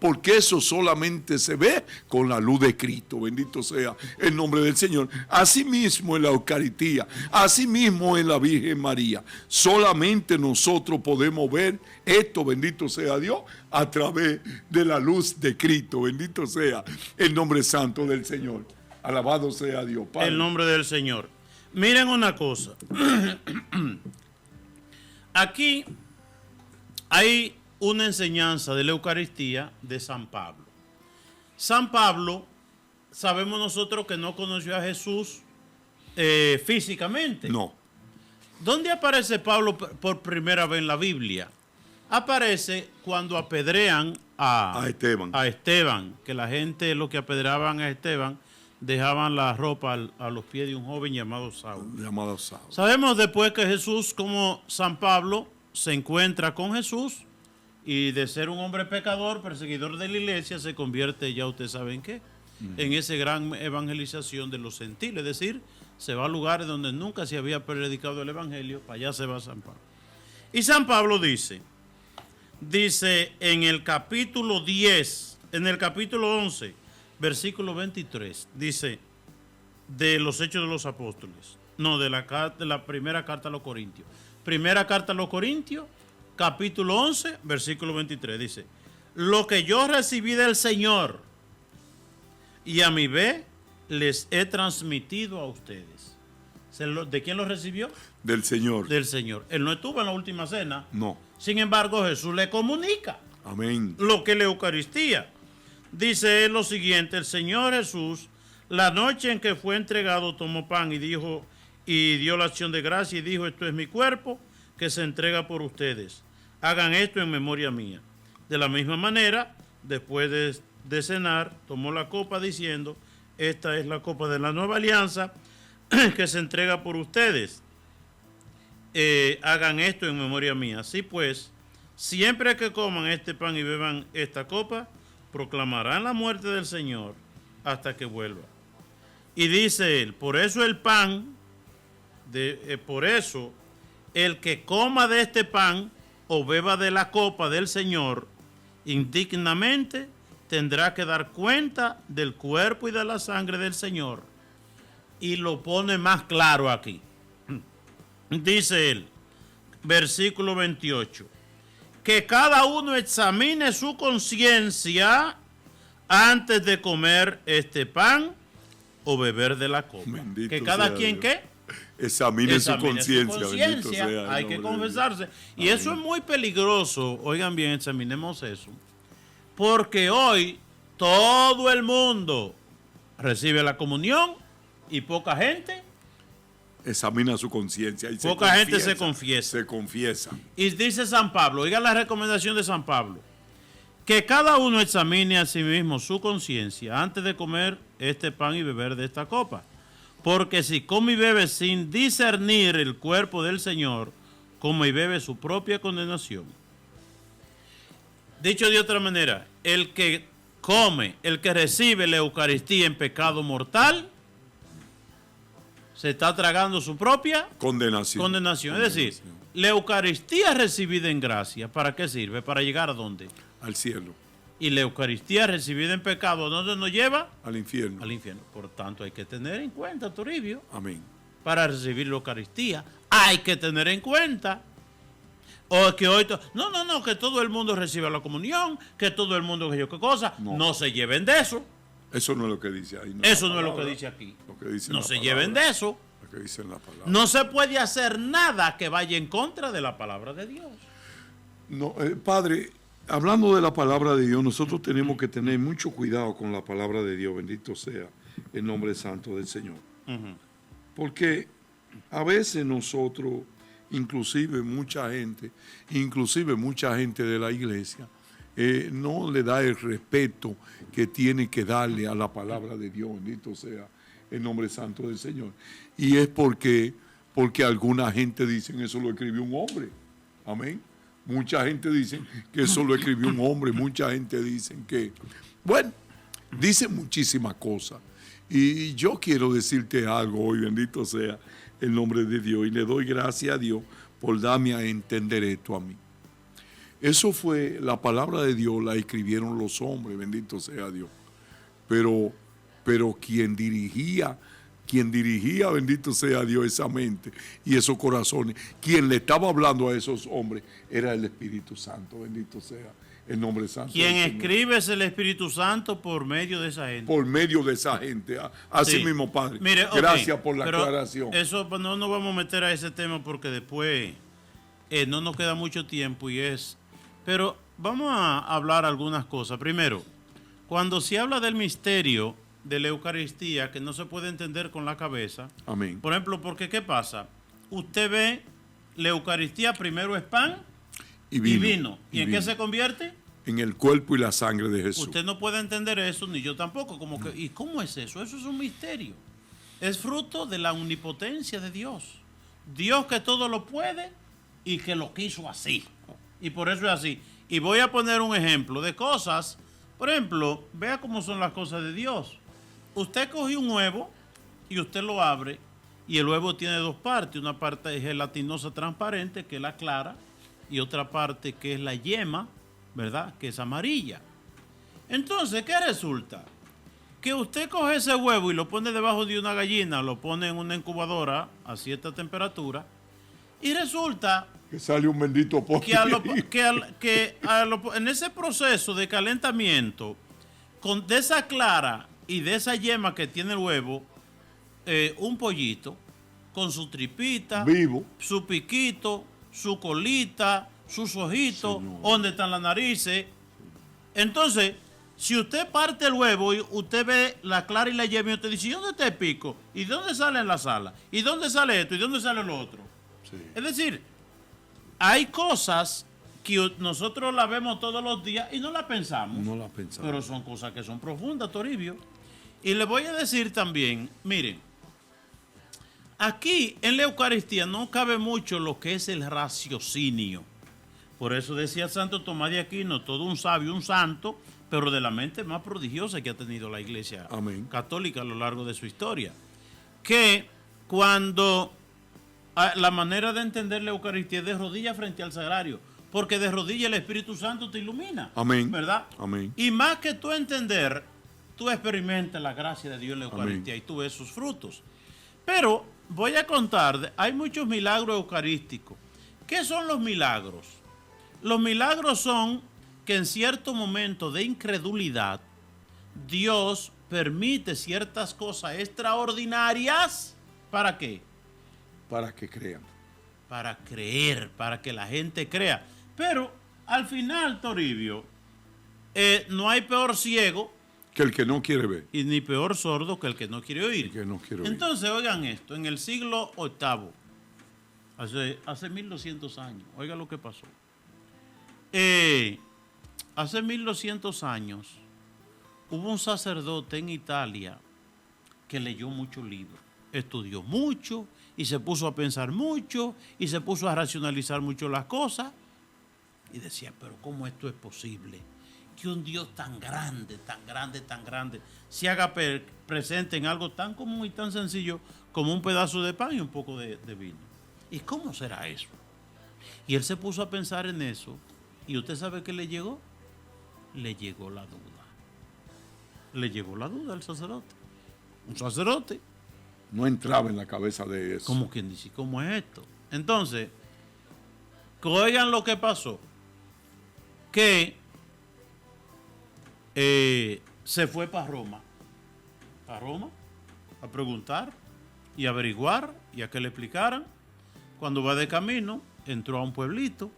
Porque eso solamente se ve con la luz de Cristo. Bendito sea el nombre del Señor. Así mismo en la Eucaristía, así mismo en la Virgen María. Solamente nosotros podemos ver esto, bendito sea Dios, a través de la luz de Cristo. Bendito sea el nombre santo del Señor. Alabado sea Dios, Padre. El nombre del Señor. Miren una cosa. Aquí hay una enseñanza de la Eucaristía de San Pablo. San Pablo, sabemos nosotros que no conoció a Jesús físicamente. No. ¿Dónde aparece Pablo por primera vez en la Biblia? Aparece cuando apedrean a Esteban, que la gente, lo que apedreaban a Esteban, dejaban la ropa a los pies de un joven llamado Saulo. Sabemos después que Jesús, como San Pablo, se encuentra con Jesús y de ser un hombre pecador, perseguidor de la iglesia, se convierte, ya ustedes saben qué, en esa gran evangelización de los gentiles, es decir, se va a lugares donde nunca se había predicado el evangelio, para allá se va San Pablo. Y San Pablo dice en el capítulo 10, en el capítulo 11, versículo 23, dice, de los Hechos de los Apóstoles, no, de la primera carta a los Corintios. Primera carta a los Corintios, capítulo 11, versículo 23, dice, lo que yo recibí del Señor y a mi vez les he transmitido a ustedes. ¿De quién lo recibió? Del Señor. Del Señor. Él no estuvo en la última cena. No. Sin embargo, Jesús le comunica. Amén. Lo que es la Eucaristía. Dice él lo siguiente, el Señor Jesús, la noche en que fue entregado, tomó pan y dijo, y dio la acción de gracia y dijo, esto es mi cuerpo que se entrega por ustedes. Hagan esto en memoria mía. De la misma manera, después de cenar, tomó la copa diciendo, esta es la copa de la nueva alianza que se entrega por ustedes. Hagan esto en memoria mía. Así pues, siempre que coman este pan y beban esta copa, proclamarán la muerte del Señor hasta que vuelva. Y dice él, por eso el pan, por eso el que coma de este pan o beba de la copa del Señor indignamente tendrá que dar cuenta del cuerpo y de la sangre del Señor. Y lo pone más claro aquí. Dice él, versículo 28, que cada uno examine su conciencia antes de comer este pan o beber de la copa. Bendito que cada sea quien, Dios. ¿qué? Examine su conciencia. Hay que confesarse. Y eso es muy peligroso. Oigan bien, examinemos eso. Porque hoy todo el mundo recibe la comunión y poca gente. Examina su conciencia. Poca gente se confiesa. Se confiesa. Y dice San Pablo, oigan la recomendación de San Pablo, que cada uno examine a sí mismo su conciencia antes de comer este pan y beber de esta copa. Porque si come y bebe sin discernir el cuerpo del Señor, come y bebe su propia condenación. Dicho de otra manera, el que come, el que recibe la Eucaristía en pecado mortal, se está tragando su propia condenación. Es decir, la Eucaristía recibida en gracia, ¿para qué sirve? ¿Para llegar a dónde? Al cielo. Y la Eucaristía recibida en pecado, ¿a dónde nos lleva? Al infierno. Al infierno. Por tanto, hay que tener en cuenta, Toribio. Amén. Para recibir la Eucaristía, hay que tener en cuenta. O que hoy, no, que todo el mundo reciba la comunión, que todo el mundo, que yo qué cosa. No se lleven de eso. Eso no es lo que dice ahí. Eso no es lo que dice aquí. No se lleven de eso. Lo que dice en la palabra. No se puede hacer nada que vaya en contra de la palabra de Dios. No, Padre, hablando de la palabra de Dios, nosotros tenemos que tener mucho cuidado con la palabra de Dios. Bendito sea el nombre santo del Señor. Porque a veces nosotros, inclusive mucha gente de la iglesia, no le da el respeto que tiene que darle a la palabra de Dios. Bendito sea el nombre santo del Señor. Y es porque alguna gente dice que eso lo escribió un hombre. Amén. Mucha gente dice que eso lo escribió un hombre. Mucha gente dice que, bueno, dicen muchísimas cosas. Y yo quiero decirte algo hoy, bendito sea el nombre de Dios. Y le doy gracias a Dios por darme a entender esto a mí. Eso fue, la palabra de Dios la escribieron los hombres, bendito sea Dios. Pero quien dirigía, bendito sea Dios, esa mente y esos corazones, quien le estaba hablando a esos hombres era el Espíritu Santo, bendito sea el nombre santo. Quien escribe es el Espíritu Santo por medio de esa gente. Por medio de esa gente, así sí. Mismo, Padre. Mire, gracias por la aclaración. Eso no nos vamos a meter a ese tema porque después no nos queda mucho tiempo pero vamos a hablar algunas cosas. Primero, cuando se habla del misterio de la Eucaristía que no se puede entender con la cabeza. Amén. Por ejemplo, porque ¿qué pasa? Usted ve, la Eucaristía primero es pan y vino. ¿Y en qué se convierte? En el cuerpo y la sangre de Jesús. Usted no puede entender eso, ni yo tampoco. Como que, ¿y cómo es eso? Eso es un misterio. Es fruto de la omnipotencia de Dios. Dios que todo lo puede y que lo quiso así. Y por eso es así. Y voy a poner un ejemplo de cosas. Por ejemplo, vea cómo son las cosas de Dios. Usted coge un huevo y usted lo abre y el huevo tiene dos partes. Una parte es gelatinosa transparente, que es la clara, y otra parte que es la yema, ¿verdad? Que es amarilla. Entonces, ¿qué resulta? Que usted coge ese huevo y lo pone debajo de una gallina, lo pone en una incubadora a cierta temperatura y resulta que sale un bendito pollo. En ese proceso de calentamiento, de esa clara y de esa yema que tiene el huevo, un pollito con su tripita, vivo, su piquito, su colita, sus ojitos, donde están las narices. Entonces, si usted parte el huevo y usted ve la clara y la yema y usted dice, ¿y dónde está el pico? ¿Y dónde sale la sala? ¿Y dónde sale esto? ¿Y dónde sale lo otro? Sí. Es decir, hay cosas que nosotros las vemos todos los días y no las pensamos. No las pensamos. Pero son cosas que son profundas, Toribio. Y le voy a decir también, miren, aquí en la Eucaristía no cabe mucho lo que es el raciocinio. Por eso decía Santo Tomás de Aquino, todo un sabio, un santo, pero de la mente más prodigiosa que ha tenido la Iglesia católica a lo largo de su historia. Que cuando la manera de entender la Eucaristía es de rodillas frente al sagrario, porque de rodillas el Espíritu Santo te ilumina. Amén. ¿Verdad? Amén. Y más que tú entender, tú experimentas la gracia de Dios en la Eucaristía. Amén. Y tú ves sus frutos. Pero voy a contar, hay muchos milagros eucarísticos. ¿Qué son los milagros? Los milagros son que en cierto momento de incredulidad, Dios permite ciertas cosas extraordinarias. ¿Para qué? Para que crean. Para creer, para que la gente crea. Pero al final, Toribio, no hay peor ciego que el que no quiere ver. Y ni peor sordo que el que no quiere oír. El que no quiere oír. Entonces, oigan esto, en el siglo VIII, hace 1200 años, oigan lo que pasó. Hace 1200 años hubo un sacerdote en Italia que leyó muchos libros, estudió mucho y se puso a pensar mucho y se puso a racionalizar mucho las cosas y decía, pero ¿cómo esto es posible? Que un Dios tan grande, tan grande, tan grande se haga presente en algo tan común y tan sencillo como un pedazo de pan y un poco de vino. ¿Y cómo será eso? Y él se puso a pensar en eso. ¿Y usted sabe qué le llegó? Le llegó la duda. Le llegó la duda al sacerdote. Un sacerdote. No entraba en la cabeza de eso. Como quien dice, ¿cómo es esto? Entonces, oigan lo que pasó. Que se fue para Roma. Para Roma, a preguntar y averiguar y a que le explicaran. Cuando va de camino, entró a un pueblito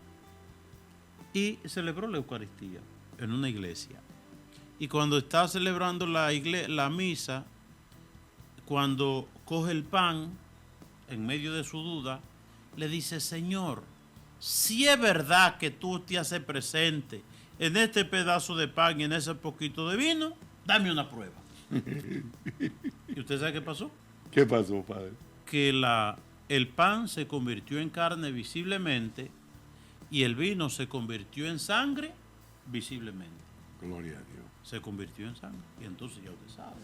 y celebró la Eucaristía en una iglesia. Y cuando está celebrando la misa, cuando coge el pan, en medio de su duda, le dice, Señor, si es verdad que tú te haces presente en este pedazo de pan y en ese poquito de vino, dame una prueba. ¿Y usted sabe qué pasó? ¿Qué pasó, padre? Que el pan se convirtió en carne visiblemente y el vino se convirtió en sangre visiblemente. Gloria a Dios. Se convirtió en sangre. Y entonces ya usted sabe,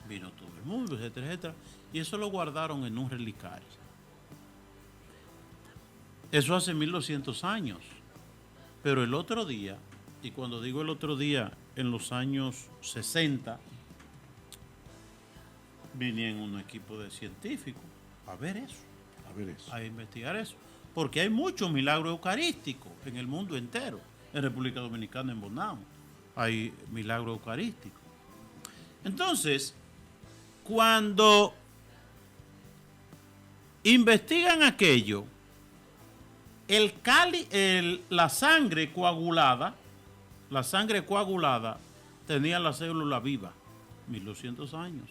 vino todo el mundo, etcétera, etcétera. Y eso lo guardaron en un relicario. Eso hace 1200 años. Pero el otro día, y cuando digo el otro día, en los años 60, vinieron un equipo de científicos a ver eso. A investigar eso. Porque hay muchos milagros eucarísticos en el mundo entero. En República Dominicana, en Bonao, hay milagros eucarísticos. Entonces, cuando investigan aquello, la sangre coagulada tenía la célula viva 1200 años.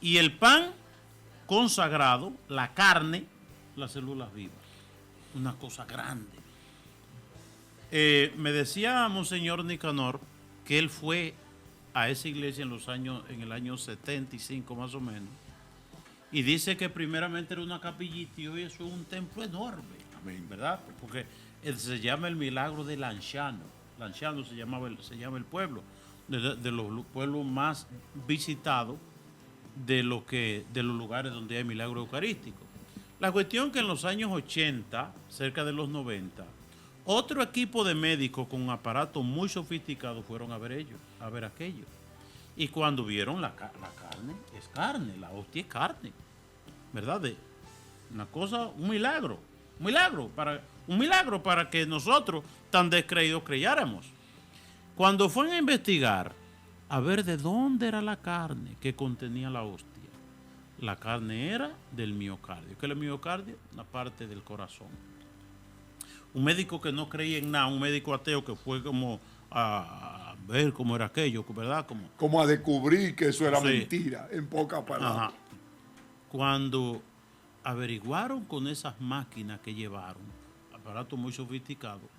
Y el pan consagrado, la carne, las células vivas. Una cosa grande. Me decía Monseñor Nicanor que él fue a esa iglesia en el año 75 más o menos, y dice que primeramente era una capillita y hoy eso es un templo enorme. Amén. ¿Verdad? Porque se llama el milagro de Lanciano. Lanciano se llama el pueblo, de los pueblos más visitados de los lugares donde hay milagro eucarístico. La cuestión que en los años 80, cerca de los 90, otro equipo de médicos con aparatos muy sofisticados fueron a ver aquello. Y cuando vieron la carne, es carne, la hostia es carne, ¿verdad? Una cosa, un milagro para que nosotros, tan descreídos, creyéramos. Cuando fueron a investigar, a ver de dónde era la carne que contenía la hostia, la carne era del miocardio. ¿Qué es el miocardio? Una parte del corazón. Un médico que no creía en nada, un médico ateo que fue como a ver cómo era aquello, ¿verdad? Como a descubrir que eso era sí. Mentira, en pocas palabras. Ajá. Cuando averiguaron con esas máquinas que llevaron, aparatos muy sofisticados,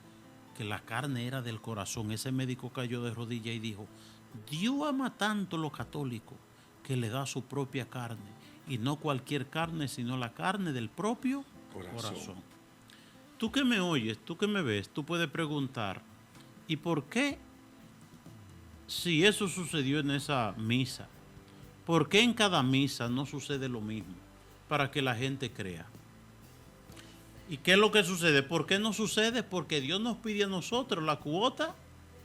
que la carne era del corazón, ese médico cayó de rodillas y dijo: Dios ama tanto a los católicos que le da su propia carne, y no cualquier carne, sino la carne del propio corazón. Tú que me oyes, tú que me ves, tú puedes preguntar: ¿y por qué, si eso sucedió en esa misa, por qué en cada misa no sucede lo mismo para que la gente crea? ¿Y qué es lo que sucede? ¿Por qué no sucede? Porque Dios nos pide a nosotros la cuota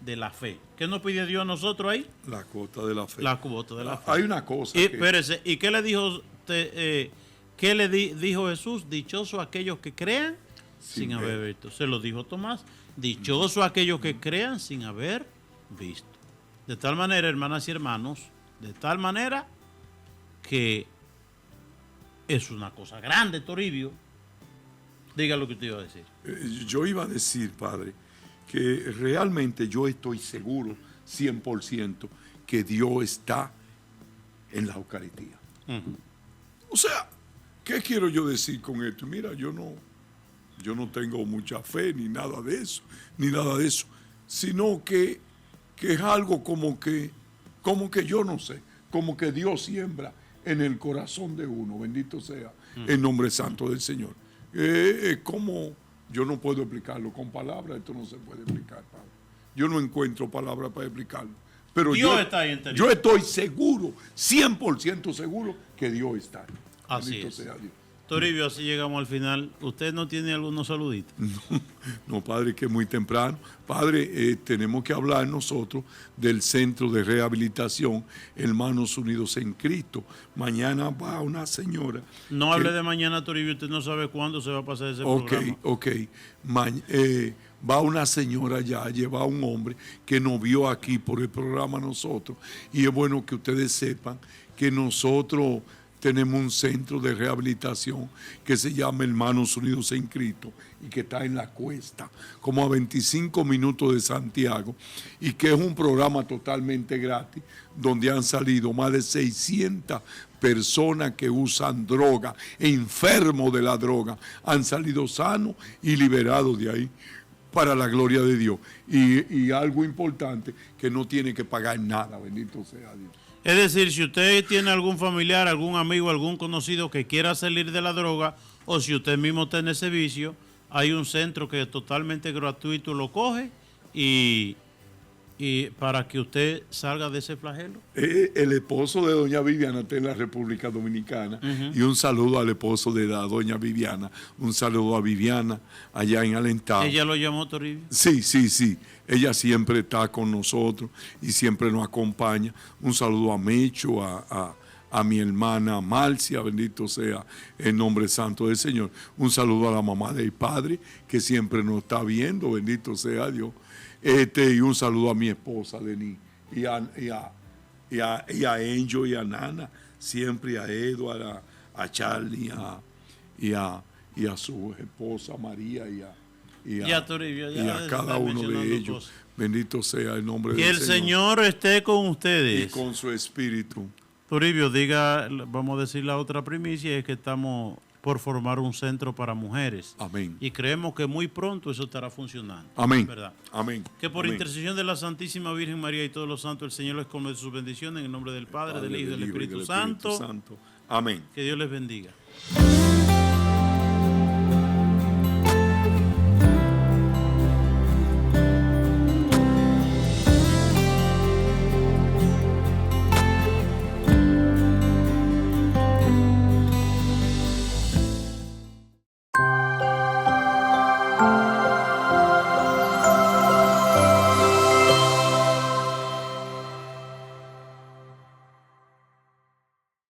de la fe. ¿Qué nos pide Dios a nosotros ahí? La cuota de la fe. La cuota de la fe. Hay una cosa. Espérese, ¿y qué le dijo dijo Jesús? Dichosos aquellos que crean sin haber visto. Se lo dijo Tomás. Dichosos aquellos que crean sin haber visto. De tal manera, hermanas y hermanos, de tal manera que es una cosa grande, Toribio. Diga lo que usted iba a decir. Yo iba a decir, padre, que realmente yo estoy seguro 100% que Dios está en la Eucaristía. Uh-huh. O sea, ¿qué quiero yo decir con esto? Mira, yo no tengo mucha fe ni nada de eso, sino que es algo como que yo no sé, como que Dios siembra en el corazón de uno, bendito sea el nombre santo del Señor. Como yo no puedo explicarlo con palabras, esto no se puede explicar, padre. Yo no encuentro palabras para explicarlo. Pero Dios está ahí en yo estoy seguro, 100% seguro que Dios está ahí. Así Bendito es. sea Dios. Toribio, así llegamos al final. ¿Usted no tiene algunos saluditos? No, padre, que es muy temprano. Padre, tenemos que hablar nosotros del Centro de Rehabilitación Hermanos Unidos en Cristo. Mañana va una señora. No hable de mañana, Toribio. Usted no sabe cuándo se va a pasar ese programa. Ok. Va una señora ya, lleva a un hombre que nos vio aquí por el programa nosotros. Y es bueno que ustedes sepan que nosotros tenemos un centro de rehabilitación que se llama Hermanos Unidos en Cristo y que está en la Cuesta, como a 25 minutos de Santiago, y que es un programa totalmente gratis, donde han salido más de 600 personas que usan droga, enfermos de la droga, han salido sanos y liberados de ahí, para la gloria de Dios. Y algo importante, que no tiene que pagar nada, bendito sea Dios. Es decir, si usted tiene algún familiar, algún amigo, algún conocido que quiera salir de la droga, o si usted mismo está en ese vicio, hay un centro que es totalmente gratuito, lo coge y para que usted salga de ese flagelo. El esposo de doña Viviana está en la República Dominicana. Y un saludo al esposo de la doña Viviana, un saludo a Viviana allá en Alentado. ¿Ella lo llamó, Toribio? Sí. Ella siempre está con nosotros y siempre nos acompaña. Un saludo a Mecho, a mi hermana Marcia, bendito sea el nombre santo del Señor. Un saludo a la mamá del padre, que siempre nos está viendo, bendito sea Dios. Y un saludo a mi esposa, Denis, y a Angel y a Nana, siempre a Edward, a Charlie, y a su esposa María, Ya, Toribio, ya y a cada uno de mencionando ellos. cosas. Bendito sea el nombre Que del el Señor esté con y ustedes. con su espíritu. Toribio, diga, vamos a decir la otra primicia, es que estamos por formar un centro para mujeres. Amén. Y creemos que muy pronto eso estará funcionando. Amén. ¿Verdad? Amén. Que por Amén. intercesión de la Santísima Virgen María y todos los santos, el Señor les conceda sus bendiciones en el nombre del Padre, del Hijo y del Espíritu Santo. Amén. Que Dios les bendiga.